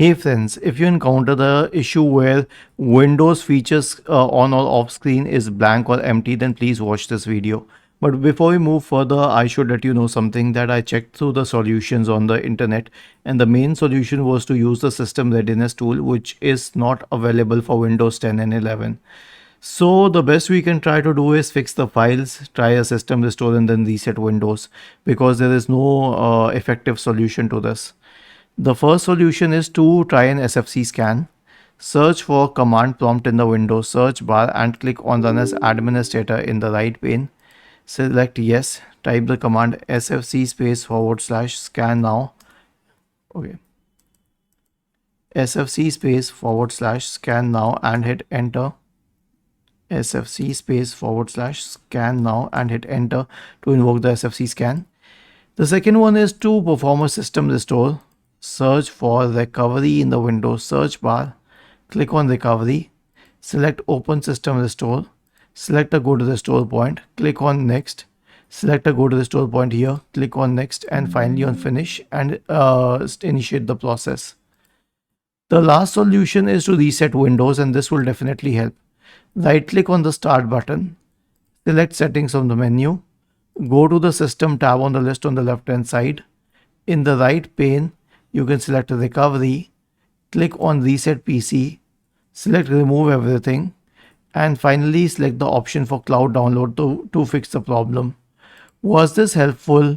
Hey friends, if you encounter the issue where Windows features on or off screen is blank or empty, then please watch this video. But before we move further, I should let you know something that I checked through the solutions on the internet, and the main solution was to use the system readiness tool, which is not available for Windows 10 and 11. So the best we can try to do is fix the files, try a system restore and then reset Windows, because there is no effective solution to this. The first solution is to try an SFC scan. Search for command prompt in the Windows search bar and click on Run as Administrator in the right pane. Select Yes. Type the command SFC /scan now. Okay. SFC /scan now and hit enter. SFC /scan now and hit enter to invoke the SFC scan. The second one is to perform a system restore. Search for recovery in the Windows search bar. Click on recovery. Select open system restore. Select a go to restore point. Click on next. Select a go to restore point here. Click on next and finally on finish and initiate the process. The last solution is to reset Windows, and this will definitely help. Right click on the start button. Select settings from the menu. Go to the system tab on the list on the left hand side. In the right pane, you can select recovery, click on reset PC, select remove everything, and finally select the option for cloud download to fix the problem. Was this helpful?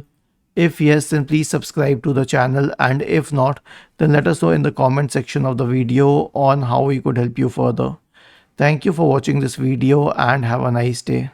If yes, then please subscribe to the channel, and if not, then let us know in the comment section of the video on how we could help you further. Thank you for watching this video and have a nice day.